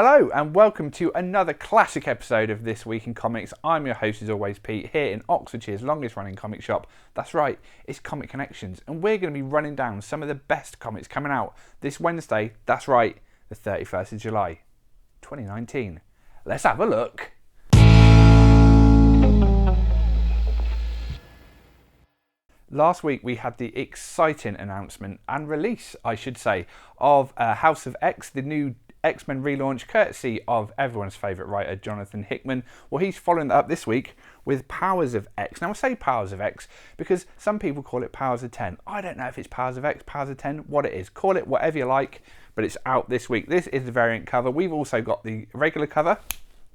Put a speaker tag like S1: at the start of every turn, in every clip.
S1: Hello and welcome to another classic episode of This Week in Comics. I'm your host as always, Pete, here in Oxfordshire's longest running comic shop. That's right, it's Comic Connections, and we're going to be running down some of the best comics coming out this Wednesday. That's right, the 31st of July, 2019. Let's have a look. Last week we had the exciting announcement and release, I should say, of House of X, the new X-Men relaunch, courtesy of everyone's favourite writer, Jonathan Hickman. Well, he's following that up this week with Powers of X. Now, I say Powers of X because some people call it Powers of 10. I don't know if it's Powers of X, Powers of 10, what it is. Call it whatever you like, but it's out this week. This is the variant cover. We've also got the regular cover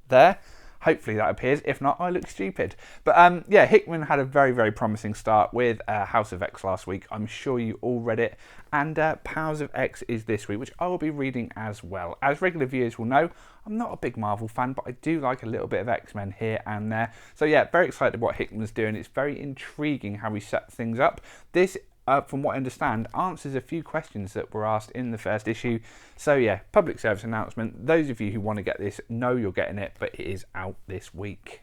S1: there. Hopefully that appears. If not, I look stupid. But yeah, Hickman had a very, very promising start with House of X last week. I'm sure you all read it. And Powers of X is this week, which I will be reading as well. As regular viewers will know, I'm not a big Marvel fan, but I do like a little bit of X-Men here and there. So yeah, very excited what Hickman's doing. It's very intriguing how he set things up. This from what I understand, answers a few questions that were asked in the first issue. So yeah, public service announcement. Those of you who want to get this know you're getting it, but it is out this week.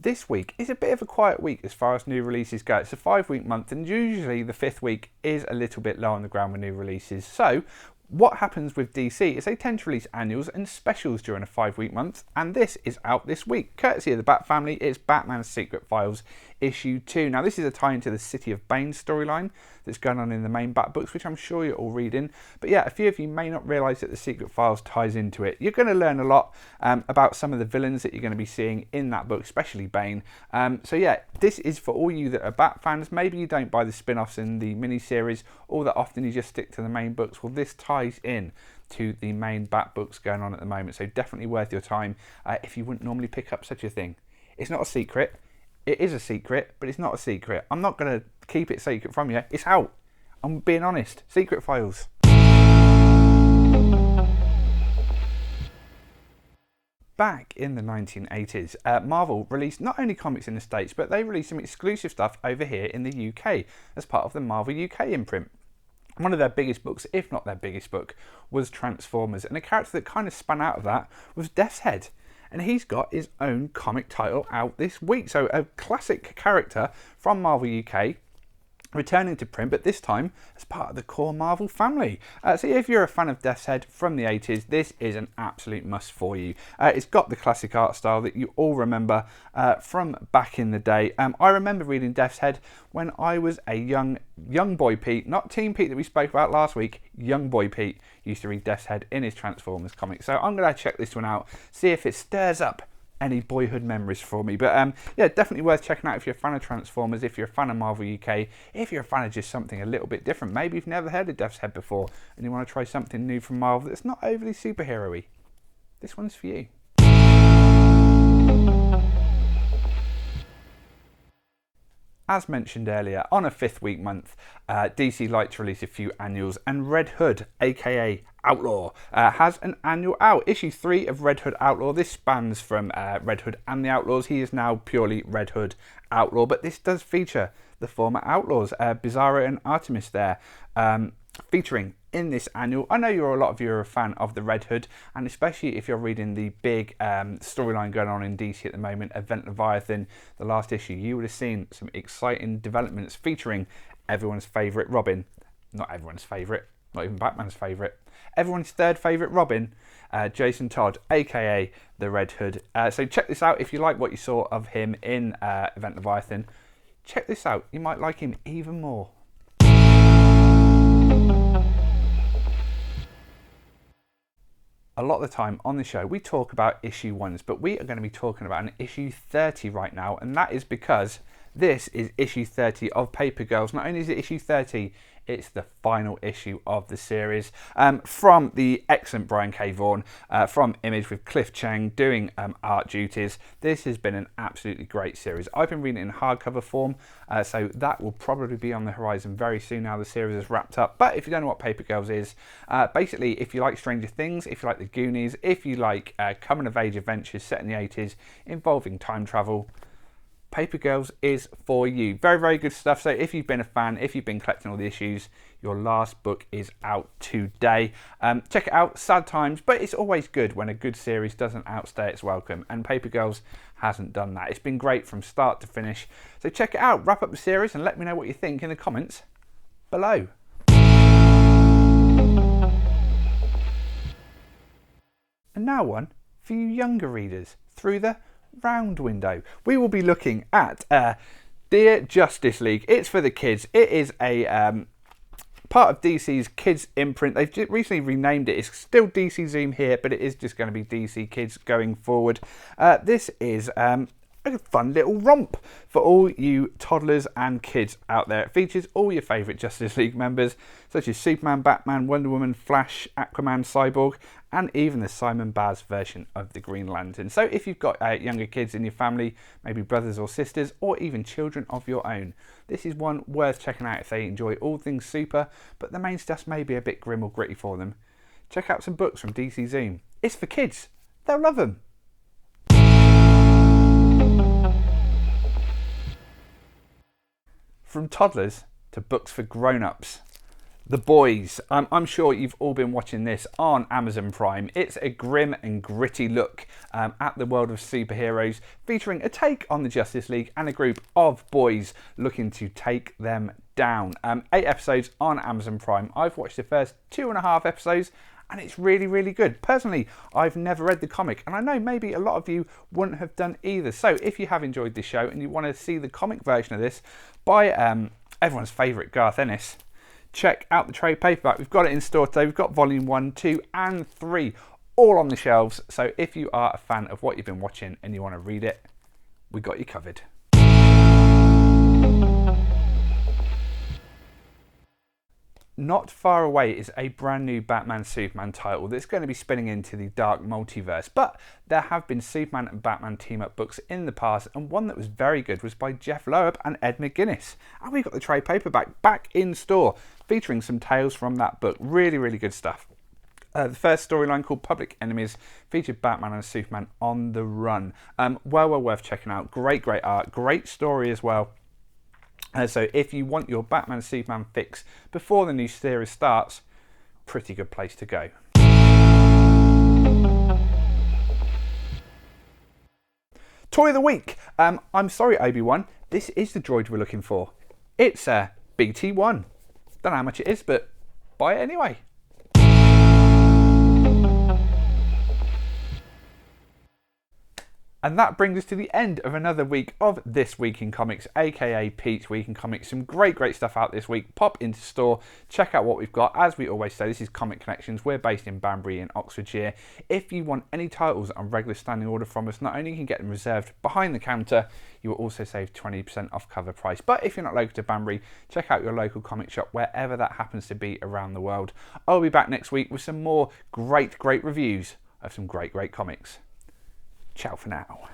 S1: This week is a bit of a quiet week as far as new releases go. It's a 5-week month, and usually the 5th week is a little bit low on the ground with new releases. So what happens with DC is they tend to release annuals and specials during a 5-week month, and this is out this week. Courtesy of the Bat Family, it's Batman's Secret Files issue 2. Now, this is a tie into the City of Bane storyline that's going on in the main Bat books, which I'm sure you're all reading. But yeah, a few of you may not realise that the Secret Files ties into it. You're going to learn a lot about some of the villains that you're going to be seeing in that book, especially Bane. So yeah, this is for all you that are Bat fans. Maybe you don't buy the spin-offs and the mini-series, all that often you just stick to the main books. Well, this ties in to the main Bat books going on at the moment, so definitely worth your time if you wouldn't normally pick up such a thing. It's not a secret. It is a secret, but it's not a secret. I'm not going to keep it secret from you. It's out. I'm being honest. Secret Files. Back in the 1980s, Marvel released not only comics in the States, but they released some exclusive stuff over here in the UK as part of the Marvel UK imprint. One of their biggest books, if not their biggest book, was Transformers, and a character that kind of spun out of that was Death's Head. And he's got his own comic title out this week. So a classic character from Marvel UK returning to print, but this time as part of the core Marvel family. So if you're a fan of Death's Head from the 80s, this is an absolute must for you. It's got the classic art style that you all remember from back in the day. I remember reading Death's Head when I was a young boy Pete, not Teen Pete that we spoke about last week. Young boy Pete used to read Death's Head in his Transformers comic. So I'm going to check this one out, see if it stirs up any boyhood memories for me. But yeah, definitely worth checking out if you're a fan of Transformers, if you're a fan of Marvel UK, if you're a fan of just something a little bit different. Maybe you've never heard of Death's Head before and you want to try something new from Marvel that's not overly superhero-y. This one's for you. As mentioned earlier, on a 5th week month, DC like to release a few annuals, and Red Hood, aka Outlaw, has an annual out. Issue 3 of Red Hood Outlaw. This spans from Red Hood and the Outlaws. He is now purely Red Hood Outlaw, but this does feature the former Outlaws, Bizarro and Artemis there, featuring in this annual. I know a lot of you are a fan of the Red Hood, and especially if you're reading the big storyline going on in DC at the moment, Event Leviathan, the last issue, you would have seen some exciting developments featuring everyone's favourite Robin. Not everyone's favourite, not even Batman's favourite. Everyone's third favourite Robin, Jason Todd, aka the Red Hood. So check this out if you like what you saw of him in Event Leviathan. Check this out, you might like him even more. A lot of the time on the show we talk about issue 1s, but we are going to be talking about an issue 30 right now, and that is because this is issue 30 of Paper Girls. Not only is it issue 30, it's the final issue of the series. From the excellent Brian K. Vaughan, from Image with Cliff Chang doing art duties. This has been an absolutely great series. I've been reading it in hardcover form, so that will probably be on the horizon very soon now the series is wrapped up. But if you don't know what Paper Girls is, basically if you like Stranger Things, if you like The Goonies, if you like coming-of-age adventures set in the 80s involving time travel, Paper Girls is for you. Very, very good stuff. So if you've been a fan, if you've been collecting all the issues, your last book is out today. Check it out. Sad times, but it's always good when a good series doesn't outstay its welcome, and Paper Girls hasn't done that. It's been great from start to finish. So check it out. Wrap up the series and let me know what you think in the comments below. And now one for you younger readers through the round window. We will be looking at Dear Justice League. It's for the kids. It is a part of DC's Kids imprint. They've recently renamed it. It's still DC Zoom here, but it is just going to be DC Kids going forward. This is a fun little romp for all you toddlers and kids out there. It features all your favourite Justice League members, such as Superman, Batman, Wonder Woman, Flash, Aquaman, Cyborg, and even the Simon Baz version of the Green Lantern. So if you've got younger kids in your family, maybe brothers or sisters, or even children of your own, this is one worth checking out if they enjoy all things super, but the main stuff may be a bit grim or gritty for them. Check out some books from DC Zoom. It's for kids. They'll love them. From toddlers to books for grown-ups. The Boys. I'm sure you've all been watching this on Amazon Prime. It's a grim and gritty look at the world of superheroes, featuring a take on the Justice League and a group of boys looking to take them down. 8 episodes on Amazon Prime. I've watched the first 2.5 episodes and it's really, really good. Personally, I've never read the comic, and I know maybe a lot of you wouldn't have done either. So if you have enjoyed this show and you want to see the comic version of this by everyone's favourite Garth Ennis, check out the trade paperback. We've got it in store today. We've got volume 1, 2 and 3 all on the shelves. So if you are a fan of what you've been watching and you want to read it, we got you covered. Not Far Away is a brand new Batman Superman title that's going to be spinning into the dark multiverse, but there have been Superman and Batman team up books in the past, and one that was very good was by Jeff Loeb and Ed McGuinness, and we got the trade paperback back in store featuring some tales from that book. Really, really good stuff. The first storyline, called Public Enemies, featured Batman and Superman on the run. Well worth checking out. Great art, great story as well. So if you want your Batman Superman fix before the new series starts, pretty good place to go. Toy of the week. I'm sorry, Obi-Wan, this is the droid we're looking for. It's a BT-1. Don't know how much it is, but buy it anyway. And that brings us to the end of another week of This Week in Comics, aka Pete's Week in Comics. Some great stuff out this week. Pop into store, check out what we've got. As we always say, this is Comic Connections. We're based in Banbury in Oxfordshire. If you want any titles on regular standing order from us, not only can you get them reserved behind the counter, you will also save 20% off cover price. But if you're not local to Banbury, check out your local comic shop wherever that happens to be around the world. I'll be back next week with some more great reviews of some great comics. Ciao for now.